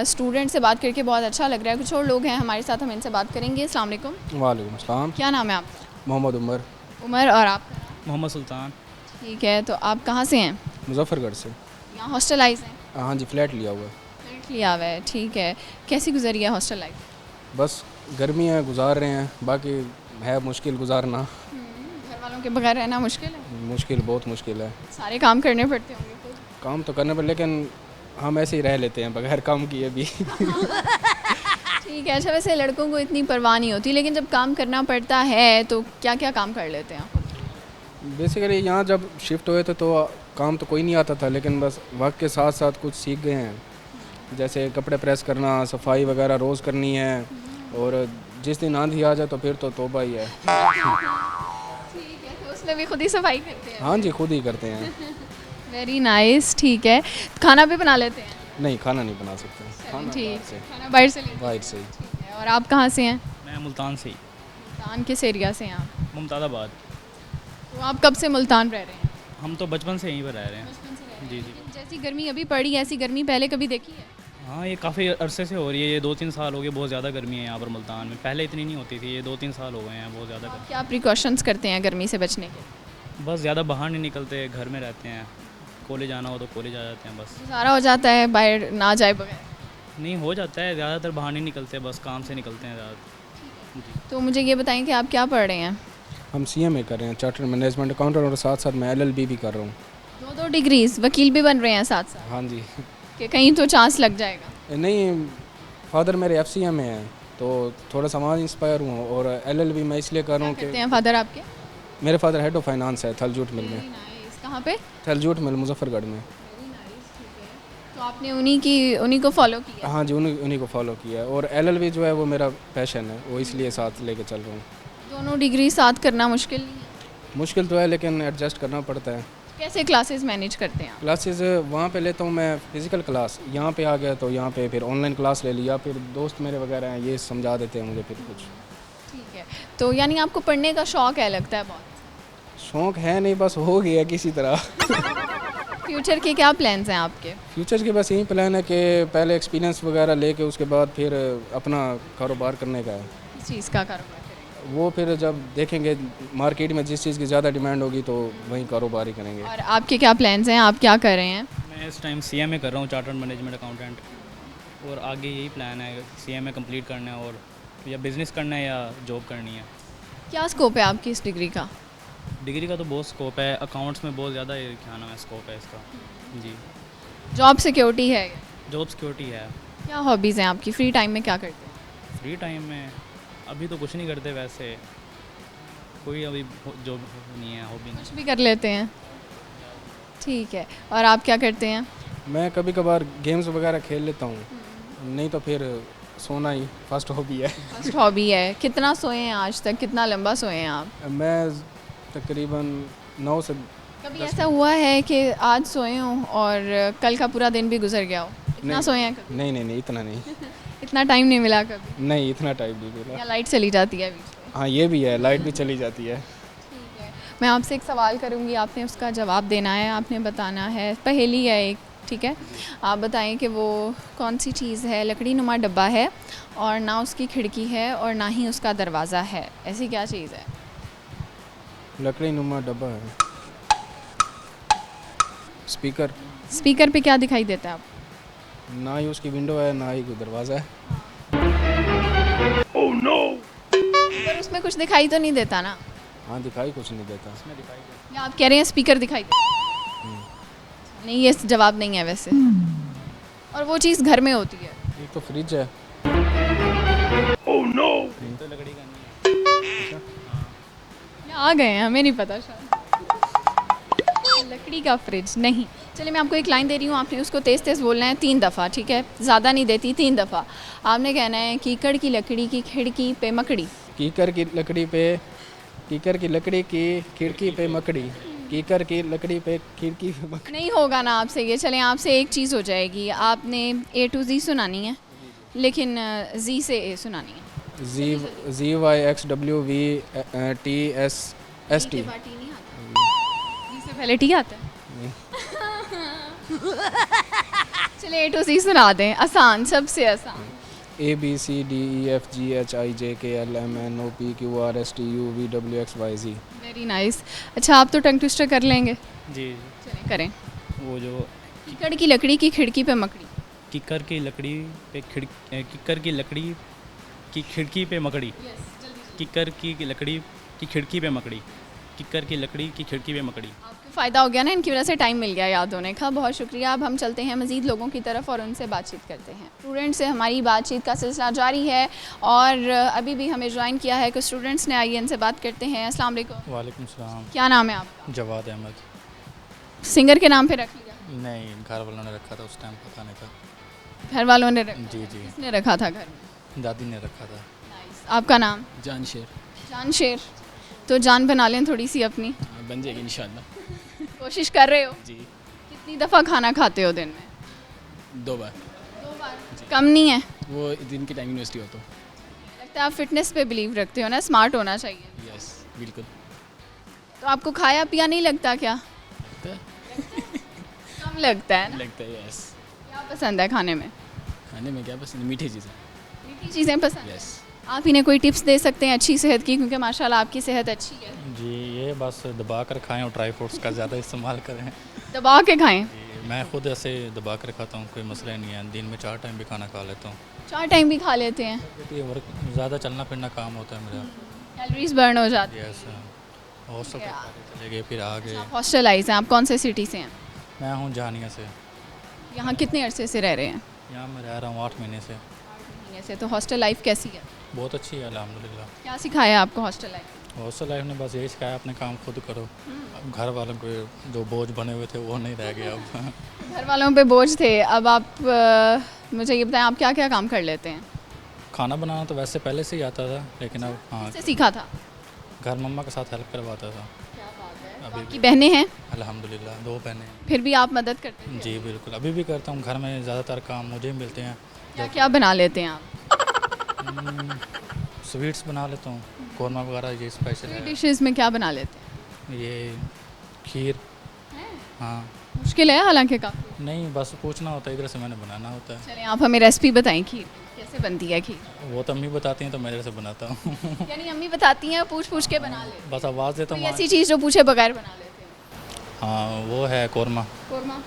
स्टूडेंट से बात करके बहुत अच्छा लग रहा है। कुछ और लोग हैं हमारे साथ, हम इनसे बात करेंगे। अस्सलाम वालेकुम। वालेकुम अस्सलाम। क्या नाम है आपका? मोहम्मद उमर। उमर, और आप? मोहम्मद सुल्तान। ठीक है, तो आप कहाँ से हैं? मुजफ्फरगढ़ से। यहाँ हॉस्टलाइज हैं? हाँ जी, फ्लैट लिया हुआ है। फ्लैट लिया हुआ है, ठीक है। कैसी गुजरी है हॉस्टल लाइफ? बस गर्मी है, गुजार रहे हैं, बाकी है मुश्किल गुजारना। घर वालों के बगैर रहना मुश्किल है? मुश्किल, बहुत मुश्किल है। सारे काम करने पड़ते होंगे खुद? काम तो करने पर, लेकिन हम ऐसे ही रह लेते हैं बगैर काम किए भी। ठीक है। अच्छा, वैसे लड़कों को इतनी परवाह नहीं होती, लेकिन जब काम करना पड़ता है तो क्या क्या काम कर लेते हैं? बेसिकली यहाँ जब शिफ्ट हुए थे तो काम तो कोई नहीं आता था, लेकिन बस वक्त के साथ साथ कुछ सीख गए हैं। जैसे कपड़े प्रेस करना, सफाई वगैरह रोज़ करनी है, और जिस दिन आंधी आ जाए तो फिर तो तौबा ही है। ठीक है, तो उसमें भी खुद ही सफाई करते हैं? हाँ जी, खुद ही करते हैं। Very nice. ठीक है, खाना भी बना लेते हैं? नहीं, खाना नहीं बना सकते। खाना ठीक बाहर से। खाना बाहर से लेते बाहर से। हैं। और आप कहाँ से हैं? मैं मुल्तान से ही। मुल्तान किस एरिया से हैं आप? मुमताज़ाबाद। तो आप कब से मुल्तान रह रहे हैं? हम तो बचपन से यहीं पर रह रहे हैं। जी जी। जैसी गर्मी अभी पड़ी ऐसी गर्मी पहले कभी देखी है? हाँ, ये काफ़ी अरसे से हो रही है, ये 2-3 साल हो गए, बहुत ज़्यादा गर्मी है यहाँ पर मुल्तान में। पहले इतनी नहीं होती थी, ये 2-3 साल हो गए हैं बहुत ज़्यादा गर्मी। क्या प्रिकॉशंस करते हैं गर्मी से बचने के? बस ज़्यादा बाहर नहीं निकलते, घर में रहते हैं। कॉलेज आना हो तो कॉलेज आ जाते हैं बस। सारा हो जाता है बाहर ना जाए बगैर? नहीं, हो जाता है, ज़्यादातर बाहर नहीं निकलते, बस काम से निकलते हैं ज़्यादा। तो मुझे ये बताएं कि आप क्या पढ़ रहे हैं? हम CMA कर रहे हैं, चार्टर्ड मैनेजमेंट अकाउंटेंट, और साथ साथ मैं LLB भी कर रहा हूँ। दो डिग्रीज, वकील भी बन रहे हैं साथ साथ? हाँ जी। कि कहीं तो चांस लग जाएगा? नहीं, फादर मेरे FCA में हैं, तो थोड़ा सा वहाँ इंस्पायर हूँ, और LLB मैं इसलिए कर रहा हूँ करते कि हैं फादर आपके? मेरे फादर हेड ऑफ फाइनेंस है थलजूट मिल में। कहाँ पे? थलजूट मिल मुजफ्फरगढ़ में। तो आपने उन्हीं को फॉलो किया? हाँ जी, उन्हीं को फॉलो किया है, और LLB जो है वो मेरा पैशन है, वो इसलिए साथ लेके चल रहा हूँ। दोनों डिग्री साथ करना मुश्किल नहीं है? मुश्किल तो है, लेकिन एडजस्ट करना पड़ता है। कैसे क्लासेस मैनेज करते हैं आप? क्लासेस वहाँ पे लेता हूँ मैं फिज़िकल क्लास, यहाँ पे आ गया तो यहाँ पे फिर ऑनलाइन क्लास ले लिया, फिर दोस्त मेरे वगैरह हैं, ये समझा देते हैं मुझे फिर कुछ। ठीक है, तो यानी आपको पढ़ने का शौक है लगता है बहुत? शौक है नहीं, बस हो गया किसी तरह। फ्यूचर के क्या प्लान्स हैं आपके? फ्यूचर के बस यही प्लान है कि पहले एक्सपीरियंस वगैरह लेके उसके बाद फिर अपना कारोबार करने का है। किस चीज़ का कारोबार करेंगे? वो फिर जब देखेंगे मार्केट में जिस चीज़ की ज़्यादा डिमांड होगी तो वहीं कारोबार ही करेंगे। और आपके क्या प्लान्स हैं, आप क्या कर रहे हैं? मैं इस टाइम CMA कर रहा हूँ, चार्टर्ड मैनेजमेंट अकाउंटेंट, और आगे यही प्लान है CMA कंप्लीट करना है, और या बिज़नेस करना है या जॉब करनी है। क्या स्कोप है आपकी इस डिग्री का? डिग्री का तो बहुत स्कोप है, अकाउंट्स में बहुत ज़्यादा क्या नाम है स्कोप है इसका। जी। जॉब सिक्योरिटी है? जॉब सिक्योरिटी है। क्या हॉबीज़ हैं आपकी? फ्री टाइम में क्या करते हैं? फ्री टाइम में अभी तो कुछ नहीं करते वैसे, कोई अभी जॉब नहीं है, हॉबी नहीं। कुछ भी कर लेते हैं? ठीक है, और आप क्या करते हैं? मैं कभी कभार गेम्स वगैरह खेल लेता हूँ, नहीं तो फिर सोना ही फर्स्ट हॉबी है। फर्स्ट हॉबी है। कितना सोए हैं आज तक, कितना लंबा सोए हैं आप? मैं तकरीबन 9 से कभी ऐसा हुआ है कि आज सोए हूँ और कल का पूरा दिन भी गुजर गया हो? इतना नहीं। सोए हैं कभी? नहीं, इतना नहीं। इतना टाइम नहीं मिला कभी? नहीं, इतना टाइम नहीं मिला। या लाइट चली जाती है बीच में? हाँ, ये भी है, लाइट भी चली जाती है। मैं आपसे एक सवाल करूंगी, आपने उसका जवाब देना है, आपने बताना है। पहेली है एक, ठीक है? आप बताएं कि वो कौन सी चीज़ है, लकड़ी नुमा डब्बा है और ना उसकी खिड़की है और ना ही उसका दरवाज़ा है, ऐसी क्या चीज़ है? लकड़ी नुमा डब्बा है। स्पीकर। स्पीकर पे क्या दिखाई देता है आपको? ना ही उसकी विंडो है, ना ही कोई दरवाज़ा है। पर उसमें कुछ दिखाई तो नहीं देता ना? हाँ, दिखाई कुछ नहीं देता। या आप कह रहे हैं स्पीकर दिखाई देता? नहीं, ये जवाब नहीं है वैसे। और वो चीज़ घर में होती है? एक तो फ्रिज है। तो लकड़ी का नहीं है। या आ गए हैं, हमें नहीं पता शायद। लकड़ी का फ्रिज नहीं। चलिए, मैं आपको एक लाइन दे रही हूँ, आपने उसको तेज़ तेज़ बोलना है 3 दफ़ा, ठीक है? ज़्यादा नहीं देती, 3 दफ़ा आपने कहना है। कीकड़ की लकड़ी की खिड़की पे मकड़ी। कीकर की लकड़ी की खिड़की पे मकड़ी। कीकर की लकड़ी पे खिड़की पे मकड़ी। नहीं होगा ना आपसे ये। चलें, आपसे एक चीज़ हो जाएगी, आपने A to Z सुनानी है, लेकिन Z से A सुनानी है। ZYXWVTSST। Z से पहले T आता है? चलिए A to Z सुना दें, आसान, सबसे आसान। ABCDEFGHIJKLMNOPQRSTUVWXYZ। Very nice. अच्छा, आप तो टंग ट्विस्टर कर लेंगे? जी। चलें, करें। वो जो कीकड़ की लकड़ी की खिड़की पे मकड़ी। किकर की लकड़ी पे किकर की लकड़ी की खिड़की पे मकड़ी। किकर की लकड़ी की खिड़की पे मकड़ी। किकर की लकड़ी की खिड़की पे मकड़ी। आपको फ़ायदा हो गया ना, इनकी वजह से टाइम मिल गया याद होने का। बहुत शुक्रिया। अब हम चलते हैं मज़ीद लोगों की तरफ और उनसे बातचीत करते हैं। स्टूडेंट से हमारी बातचीत का सिलसिला जारी है और अभी भी हमें ज्वाइन किया है कुछ स्टूडेंट्स ने। आइए इनसे बात करते हैं। अस्सलाम वालेकुम। वालेकुम सलाम। क्या नाम है आपका? जवाद अहमद। सिंगर के नाम पे रख लिया? नहीं, घर वालों ने रखा था, उस टाइम पता नहीं था। घर वालों ने रखा? जी जी, किसने रखा था घर में? दादी ने रखा था। नाइस। आपका नाम? जान शेर। जान शेर। तो जान बना लें थोड़ी सी अपनी। बन जाएगी इंशाल्लाह। कोशिश कर रहे हो? जी। कितनी दफ़ा खाना खाते हो दिन में? 2 बार। 2 बार कम नहीं है? वो दिन की टाइम यूनिवर्सिटी हो तो। लगता है आप फिटनेस पे बिलीव रखते हो ना, स्मार्ट होना चाहिए। यस बिल्कुल। तो आपको खाया पिया नहीं लगता क्या? लगता है। कम लगता है ना? लगता है यस। क्या पसंद है खाने में? खाने में क्या पसंद? मीठी चीज़ें। मीठी चीज़ें पसंद? यस। आप इन्हें कोई टिप्स दे सकते हैं अच्छी सेहत की, क्योंकि माशाल्लाह आपकी सेहत अच्छी है। जी ये बस दबा कर खाएं और ड्राई फ्रूट्स का ज़्यादा इस्तेमाल करें। दबा के खाएं। मैं खुद ऐसे दबा कर खाता हूँ, कोई मसला नहीं है। दिन में 4 टाइम भी खाना खा लेता हूँ। 4 टाइम भी खा लेते हैं? ये वर्क ज़्यादा चलना फिरना काम होता है मेरा। कैलोरीज बर्न हो जाती है। यस। और सब चले गए फिर आ गए। हॉस्टलाइज हैं आप? कौन से सिटी से हैं? मैं हूँ जहानिया से। यहाँ कितने अरसे से रह रहे हैं? यहाँ मैं रह रहा हूँ 8 महीने से। महीने से। तो हॉस्टल लाइफ कैसी है? बहुत अच्छी है अल्हम्दुलिल्लाह। क्या सिखाया आपको हॉस्टल लाइफ? हॉस्टल लाइफ ने बस यही सिखाया अपने काम खुद करो। अब घर वालों के जो बोझ बने हुए थे वो नहीं रह गया अब। घर वालों पे बोझ थे, अब आप मुझे ये बताएं आप क्या क्या काम कर लेते हैं? खाना बनाना तो वैसे पहले से ही आता था, लेकिन अब हाँ किससे सीखा था? घर मम्मा के साथ हेल्प करवाता था। अभी आपकी बहनें हैं? अल्हम्दुलिल्लाह 2 बहनें हैं। फिर भी आप मदद करते हैं? जी बिल्कुल, अभी भी करता हूँ। घर में ज़्यादातर काम मुझे ही मिलते हैं। क्या क्या बना लेते हैं आप? स्वीट्स बना लेता हूँ, कौरमा वगैरह ये स्पेशल है। डिशेस में क्या बना लेते हैं? ये खीर। हाँ मुश्किल है हालांकि काफ़ी। नहीं बस पूछना होता है, इधर से मैंने बनाना होता है। चलें आप हमें रेसिपी बताएं खीर कैसे बनती है? खीर वो तो अम्मी बताती हैं तो मैं इधर से बनाता हूँ। यानी अम्मी बताती हैं, पूछ पूछ के बना लेते हैं? बस आवाज़ देता कोई हूँ। ऐसी चीज़ जो पूछे बगैर बना लेते हैं? हाँ वो है कौरमा। कौरमा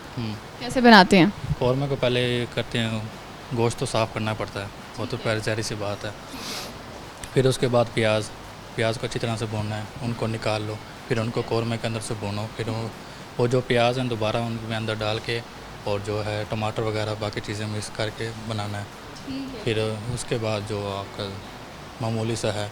कैसे बनाते हैं? कौरमे को पहले करते हैं, गोश्त तो साफ़ करना पड़ता है, वो तो पहले ज़ाहिर सी बात है। फिर उसके बाद प्याज को अच्छी तरह से भूनना है, उनको निकाल लो, फिर उनको कौरमे के अंदर से भूनो, फिर वो जो प्याज हैं दोबारा उनके अंदर डाल के और जो है टमाटर वगैरह बाकी चीज़ें मिक्स करके बनाना है। फिर उसके बाद जो आपका मामूली सा है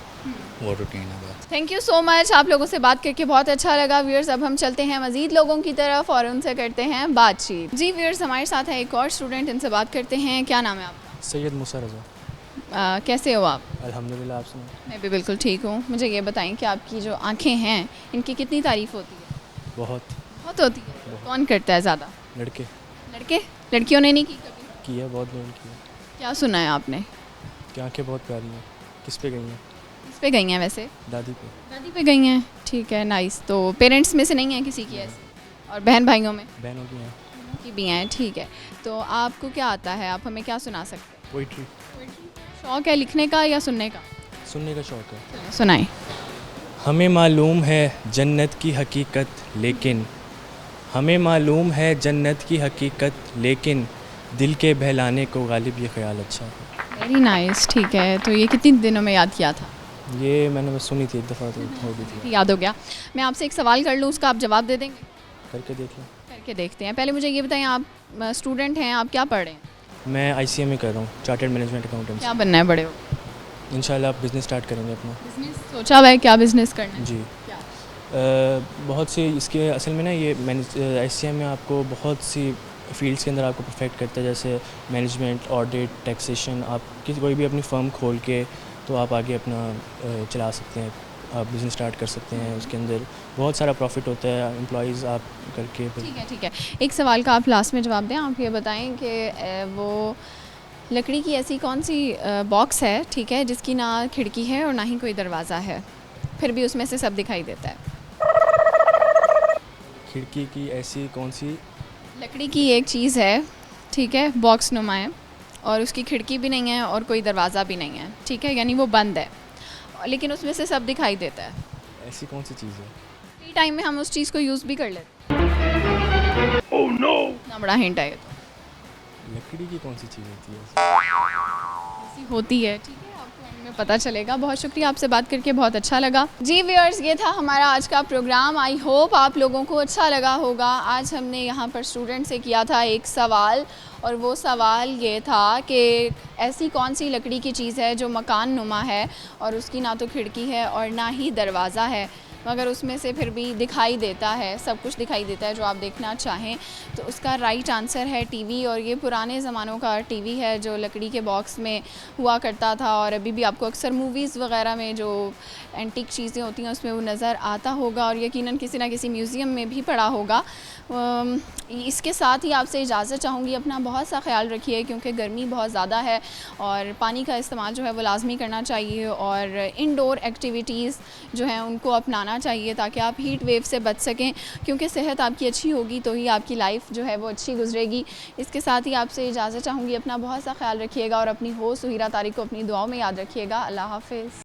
वो रूटीन है बस। थैंक यू सो मच, आप लोगों से बात करके बहुत अच्छा लगा। व्यूअर्स अब हम चलते हैं मज़ीद लोगों की तरफ और उनसे करते हैं बातचीत। जी व्यूअर्स हमारे साथ है एक और स्टूडेंट, इनसे बात करते हैं। क्या नाम है आपका? सैयद मूसा रज़ा। कैसे हो आप? अल्हम्दुलिल्लाह, आप सुनाओ? मैं भी बिल्कुल ठीक हूँ। मुझे ये बताएं कि आपकी जो आँखें हैं इनकी कितनी तारीफ़ होती है? बहुत होती है। कौन करता है ज़्यादा? लड़के लड़के? लड़कियों ने नहीं की कभी? की है, बहुत लोगों की है। क्या सुना है आपने? कि आँखें बहुत प्यारी हैं। किस पे गई हैं? किस पे गई हैं वैसे? दादी पे। दादी पे गई हैं। ठीक है, नाइस। तो पेरेंट्स में से नहीं है किसी की ऐसी? और बहन भाइयों में? बहनों की हैं। की भी हैं। ठीक है, तो आपको क्या आता है? आप हमें क्या सुना सकते हैं? पोइट्री। शौक़ है लिखने का या सुनने का? सुनने का शौक़ है। सुनाएं। हमें मालूम है जन्नत की हकीकत, लेकिन हमें मालूम है जन्नत की हकीकत, लेकिन दिल के बहलाने को गालिब ये ख्याल अच्छा है। Very nice. ठीक है, तो ये कितने दिनों में याद किया था? ये मैंने बस सुनी थी एक दफ़ा, तो हो गई थी। याद हो गया। मैं आपसे एक सवाल कर लूँ, उसका आप जवाब दे देंगे? करके देख लें। करके देखते हैं। पहले मुझे ये बताएं, आप स्टूडेंट हैं, आप क्या पढ़ रहे हैं? मैं ICM में कर रहा हूँ, चार्टर्ड मैनेजमेंट अकाउंटेंट। क्या बनना है बड़े हो? इंशाल्लाह आप बिज़नेस स्टार्ट करेंगे अपना। बिजनेस सोचा हुआ है? क्या बिज़नेस करना है? जी। क्या? बहुत सी इसके असल में ना ये ICM में आपको बहुत सी फील्ड्स के अंदर आपको परफेक्ट करता है, जैसे मैनेजमेंट, ऑडिट, टैक्सेशन। आप कोई भी अपनी फ़र्म खोल के तो आप आगे अपना चला सकते हैं, आप बिज़नेस स्टार्ट कर सकते हैं। उसके अंदर बहुत सारा प्रॉफिट होता है, एम्प्लॉइज़ आप करके। ठीक है। एक सवाल का आप लास्ट में जवाब दें। आप ये बताएं कि वो लकड़ी की ऐसी कौन सी बॉक्स है, ठीक है, जिसकी ना खिड़की है और ना ही कोई दरवाज़ा है, फिर भी उसमें से सब दिखाई देता है? खिड़की की ऐसी कौन सी? लकड़ी की एक चीज़ है, ठीक है, बॉक्स नुमा है और उसकी खिड़की भी नहीं है और कोई दरवाज़ा भी नहीं है, ठीक है, यानी वो बंद है, लेकिन उसमें से सब दिखाई देता है। ऐसी कौन सी चीज़ है? फ्री टाइम में हम उस चीज़ को यूज़ भी कर लेते हैं। Oh no! इतना बड़ा हिंट है ये तो। लकड़ी की कौन सी चीज़ होती है? ऐसी होती है, ठीक है, आपको इनमें पता चलेगा। बहुत शुक्रिया, आपसे बात करके बहुत अच्छा लगा। जी व्यूअर्स, ये था हमारा आज का प्रोग्राम। आई होप आप लोगों को अच्छा लगा होगा। आज हमने यहाँ पर स्टूडेंट से किया था एक सवाल, और वो सवाल ये था कि ऐसी कौन सी लकड़ी की चीज़ है जो मकान नुमा है और उसकी ना तो खिड़की है और ना ही दरवाज़ा है, मगर उसमें से फिर भी दिखाई देता है, सब कुछ दिखाई देता है जो आप देखना चाहें। तो उसका राइट आंसर है टीवी, और ये पुराने ज़मानों का टीवी है जो लकड़ी के बॉक्स में हुआ करता था, और अभी भी आपको अक्सर मूवीज़ वगैरह में जो एंटीक चीज़ें होती हैं उसमें वो नज़र आता होगा, और यकीनन किसी ना किसी म्यूज़ियम में भी पड़ा होगा। इसके साथ ही आपसे इजाज़त चाहूँगी, अपना बहुत सा ख्याल रखिए क्योंकि गर्मी बहुत ज़्यादा है और पानी का इस्तेमाल जो है वो लाजमी करना चाहिए, और इंडोर एक्टिविटीज़ जो हैं उनको अपनाना चाहिए ताकि आप हीट वेव से बच सकें, क्योंकि सेहत आपकी अच्छी होगी तो ही आपकी लाइफ जो है वो अच्छी गुजरेगी। इसके साथ ही आपसे इजाज़त चाहूँगी, अपना बहुत सा ख्याल रखिएगा और अपनी होस्ट सुहीरा तारिक को अपनी दुआओं में याद रखिएगा। अल्लाह हाफ़िज़।